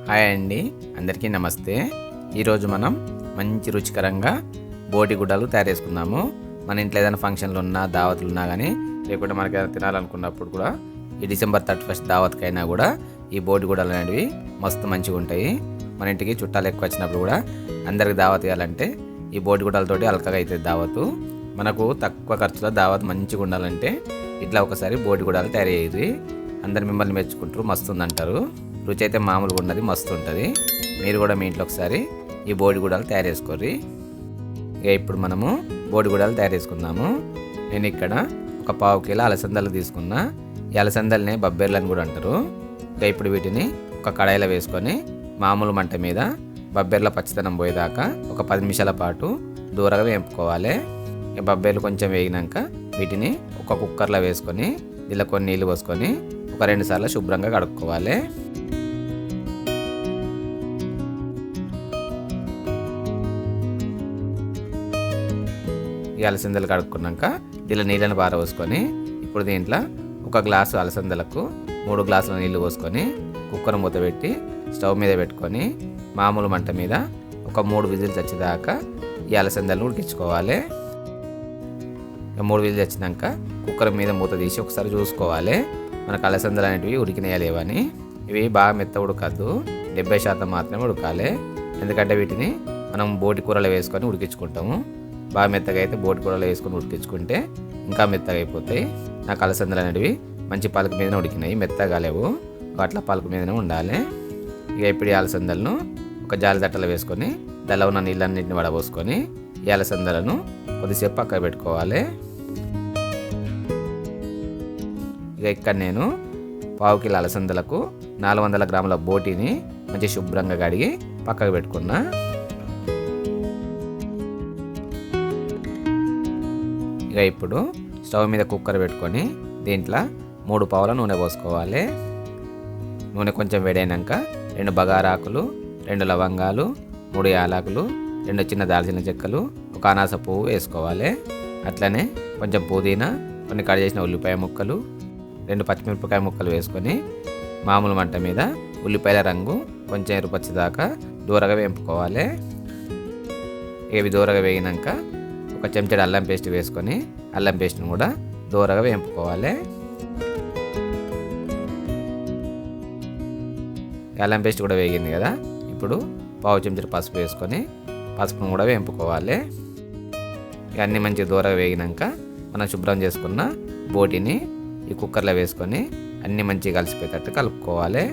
Hi అండి, అందరికీ నమస్తే. ఈరోజు మనం మంచి రుచికరంగా బోటి గుడ్డలు తయారు చేసుకుందాము. మన ఇంట్లో ఏదైనా ఫంక్షన్లు ఉన్నా, దావతులు ఉన్నా కానీ, లేకుంటే మనకి ఏదైనా తినాలనుకున్నప్పుడు కూడా ఈ డిసెంబర్ 31 దావత్కైనా కూడా ఈ బోటి గుడ్డలు అనేవి మస్తు మంచిగా ఉంటాయి. మన ఇంటికి చుట్టాలు ఎక్కువ వచ్చినప్పుడు కూడా అందరికి దావత్ ఇవ్వాలంటే ఈ బోటి గుడ్డలతోటి అల్కగా అవుతుంది దావతు. మనకు తక్కువ ఖర్చులో దావత్ మంచిగా ఉండాలంటే ఇట్లా ఒకసారి బోటి గుడ్డలు తయారు అయ్యేది. అందరు మిమ్మల్ని మెచ్చుకుంటారు, మస్తు ఉందంటారు. రుచి అయితే మామూలుగా ఉన్నది, మస్తు ఉంటుంది. మీరు కూడా మీ ఇంట్లో ఒకసారి ఈ బోటి గుడ్డలు తయారు చేసుకోర్రి. ఇక ఇప్పుడు మనము బోటి గుడ్డలు తయారు చేసుకుందాము. నేను ఇక్కడ ఒక 1/2 కిలో అలసందలు తీసుకున్నా. ఈ అలసందల్ని బబ్బెర్లని కూడా అంటారు. ఇక ఇప్పుడు వీటిని ఒక కడాయిలో వేసుకొని మామూలు మంట మీద బబ్బెర్ల పచ్చితనం పోయేదాకా ఒక 10 నిమిషాల పాటు దూరంగా వేపుకోవాలి. ఇక బబ్బెర్లు కొంచెం వేగినాక వీటిని ఒక కుక్కర్లో వేసుకొని ఇలా కొన్ని నీళ్ళు పోసుకొని ఒక 2 సార్లు శుభ్రంగా కడుక్కోవాలి. ఈ అలసందలు కడుక్కున్నాక దీనిలో నీళ్ళని పారబోసుకొని ఇప్పుడు దీంట్లో 1 గ్లాసు అలసందలకు 3 గ్లాసుల నీళ్లు పోసుకొని కుక్కర్ మూత పెట్టి స్టవ్ మీద పెట్టుకొని మామూలు మంట మీద ఒక 3 విజిల్స్ వచ్చేదాకా ఈ అలసందలను ఉడికించుకోవాలి. 3 విజిల్స్ వచ్చినాక కుక్కర్ మీద మూత తీసి ఒకసారి చూసుకోవాలి మనకు అలసందలు అనేటివి ఉడికినాయా లేవని. ఇవి బాగా మెత్త ఉడకద్దు, 70% మాత్రమే ఉడకాలి. ఎందుకంటే వీటిని మనం బోటి కూరలో వేసుకొని ఉడికించుకుంటాము. బాగా మెత్తగా అయితే బోటి కూరలో వేసుకొని ఉడికించుకుంటే ఇంకా మెత్తగా అయిపోతాయి. నాకు అలసందలు అనేటివి మంచి పలుకు మీదనే ఉడికినాయి, మెత్తగా లేవు. అట్లా పలుకు మీదనే ఉండాలి. ఇక ఇప్పుడు ఈ అలసందలను ఒక జాలి తట్టలో వేసుకొని దానిలో ఉన్న నీళ్ళన్నింటిని వడబోసుకొని ఈ అలసందలను కొద్దిసేపు పక్కన పెట్టుకోవాలి. ఇక ఇక్కడ నేను 1/2 కిలో అలసందలకు 400 గ్రాముల బోటిని మంచి శుభ్రంగా కడిగి పక్కకు పెట్టుకున్నా. ఇక ఇప్పుడు స్టవ్ మీద కుక్కర్ పెట్టుకొని దీంట్లో 3 పావుల నూనె పోసుకోవాలి. నూనె కొంచెం వేడైనాక 2 బగారాకులు, 2 లవంగాలు, 3 యాలకులు, 2 చిన్న దాల్చిన చెక్కలు, 1 అనాస పువ్వు వేసుకోవాలి. అట్లనే కొంచెం పుదీనా, కొన్ని కట్ చేసిన ఉల్లిపాయ ముక్కలు, 2 పచ్చిమిరపకాయ ముక్కలు వేసుకొని మామూలు మంట మీద ఉల్లిపాయల రంగు కొంచెం ఎరుపచ్చేదాకా దూరగా వేపుకోవాలి. ఇవి దూరగా వేగినాక ఒక చెంచాడు అల్లం పేస్ట్ వేసుకొని అల్లం పేస్ట్ని కూడా దూరగా వేపుకోవాలి. అల్లం పేస్ట్ కూడా వేగింది కదా, ఇప్పుడు 1/2 చెంచాడు పసుపు వేసుకొని పసుపును కూడా వేపుకోవాలి. ఇవన్నీ మంచి దూరగా వేగినాక మనం శుభ్రం చేసుకున్న బోటిని ఈ కుక్కర్లో వేసుకొని అన్నీ మంచిగా కలిసిపోయేటట్టు కలుపుకోవాలి.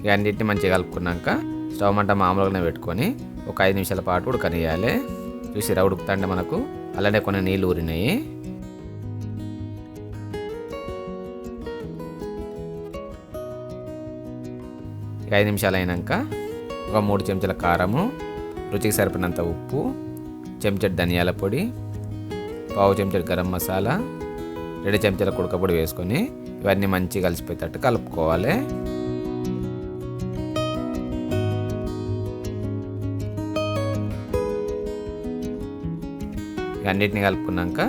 ఇక అన్నింటినీ మంచిగా కలుపుకున్నాక స్టవ్ మంట మామూలుగానే పెట్టుకొని ఒక 5 నిమిషాల పాటు ఉడకనియాలి. చూసిరా ఉడుకుతుంటే మనకు అలానే కొన్ని నీళ్ళు ఊరినాయి. ఇక 5 నిమిషాలు అయినాక ఒక 3 చెంచాల కారము, రుచికి సరిపడినంత ఉప్పు, చెంచాడు ధనియాల పొడి, 1/2 చెంచాడు గరం మసాలా, 2 చెంచాల కుడక పొడి వేసుకొని ఇవన్నీ మంచిగా కలిసిపోయేటట్టు కలుపుకోవాలి. అన్నిటిని కలుపుకున్నాక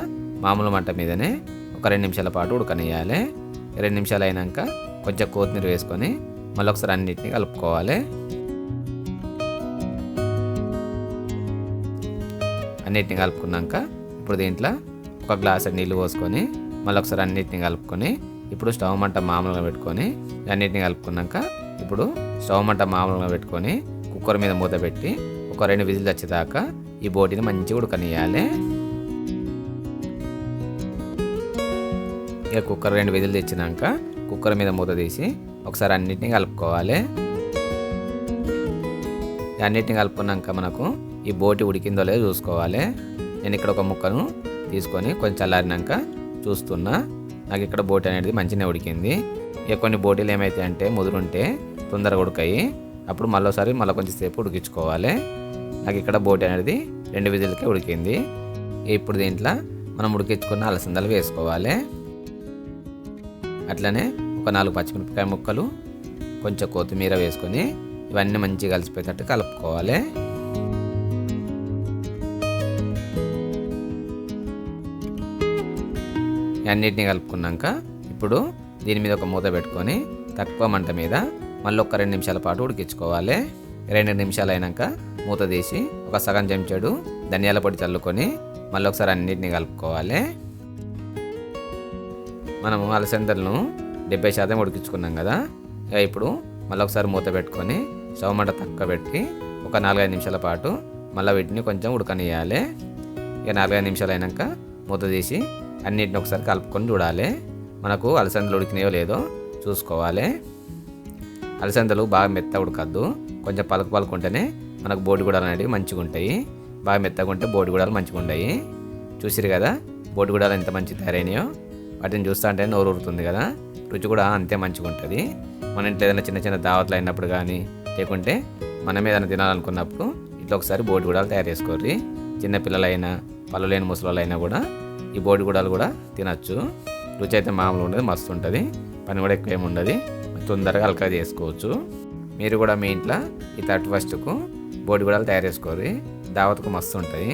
మామూలు మంట మీదనే ఒక 2 నిమిషాల పాటు ఉడకనియాలి. 2 నిమిషాలు అయినాక కొంచెం కొత్తిమీర వేసుకొని మళ్ళీ ఒకసారి అన్నిటిని కలుపుకోవాలి. అన్నిటిని కలుపుకున్నాక ఇప్పుడు దీంట్లో 1 గ్లాసు నీళ్ళు పోసుకొని మళ్ళీ ఒకసారి అన్నిటిని కలుపుకొని ఇప్పుడు స్టవ్ మంట మామూలుగా పెట్టుకొని అన్నిటిని కలుపుకున్నాక ఇప్పుడు స్టవ్ మంట మామూలుగా పెట్టుకొని కుక్కర్ మీద మూత పెట్టి ఒక 2 విజిల్స్ వచ్చేదాకా ఈ బోటిని మంచిగా ఉడకనియాలి. ఇక కుక్కర్ 2 విజిల్స్ తెచ్చినాక కుక్కర్ మీద మూత తీసి ఒకసారి అన్నిటిని కలుపుకోవాలి. అన్నిటిని కలుపుకున్నాక మనకు ఈ బోటి ఉడికిందో లేదో చూసుకోవాలి. నేను ఇక్కడ ఒక ముక్కను తీసుకొని కొంచెం చల్లారినాక చూస్తున్నా. నాకు ఇక్కడ బోటి అనేది మంచిగా ఉడికింది. ఇక కొన్ని బోటీలు ఏమైతాయి అంటే ముదురుంటే తొందరగా ఉడకాయి, అప్పుడు మళ్ళీ కొంచెం సేపు ఉడికించుకోవాలి. నాకు ఇక్కడ బోటి అనేది 2 విజిల్కే ఉడికింది. ఇప్పుడు దీంట్లో మనం ఉడికించుకున్న అలసందలు వేసుకోవాలి. అట్లనే ఒక 4 పచ్చిమిరపకాయ ముక్కలు, కొంచెం కొత్తిమీర వేసుకొని ఇవన్నీ మంచిగా కలిసిపోయేటట్టు కలుపుకోవాలి. అన్నిటిని కలుపుకున్నాక ఇప్పుడు దీని మీద ఒక మూత పెట్టుకొని తక్కువ మంట మీద మళ్ళీ ఒక 2 నిమిషాల పాటు ఉడికించుకోవాలి. 2 నిమిషాలు అయినాక మూత తీసి ఒక సగం చెంచాడు ధనియాల పొడి చల్లుకొని మళ్ళీ ఒకసారి అన్నిటిని కలుపుకోవాలి. మనము అలసందలను 70% ఉడికించుకున్నాం కదా. ఇప్పుడు మళ్ళీ ఒకసారి మూత పెట్టుకొని స్టవ్ మంట తక్కువ పెట్టి ఒక 4-5 నిమిషాల పాటు మళ్ళీ వీటిని కొంచెం ఉడకనియాలి. ఇక 4-5 నిమిషాలు అయినాక మూత తీసి అన్నిటిని ఒకసారి కలుపుకొని చూడాలి. మనకు అలసందలు ఉడికినాయో లేదో చూసుకోవాలి. అలసందలు బాగా మెత్తగా ఉడకద్దు, కొంచెం పలుకు ఉంటేనే మనకు బోడిగుడాలు అనేవి మంచిగా ఉంటాయి. బాగా మెత్తగా ఉంటే బోడిగుడాలు మంచిగా ఉంటాయి. చూసిరు కదా బోడిగుడాలు ఎంత మంచి తయారైనాయో. వాటిని చూస్తా అంటే నోరు ఊరుతుంది కదా. రుచి కూడా అంతే మంచిగా ఉంటుంది. మన ఇంట్లో ఏదైనా చిన్న చిన్న దావత్లు అయినప్పుడు కానీ లేకుంటే మనం ఏదైనా తినాలనుకున్నప్పుడు ఇట్లా ఒకసారి బోడిగుడాలు తయారు చేసుకోర్రి. చిన్నపిల్లలైనా పళ్ళు లేని ముసలోళ్ళైనా కూడా ఈ బోడిగుడాలు కూడా తినచ్చు. రుచి అయితే మామూలు ఉండదు, మస్తు ఉంటుంది. పని కూడా ఎక్కువ ఏమి ఉండదు, తొందరగా హల్కా చేసుకోవచ్చు. మీరు కూడా మీ ఇంట్లో ఈ 31కు బోడిగుడాలు తయారు చేసుకోర్రి. దావత్కు మస్తు ఉంటుంది.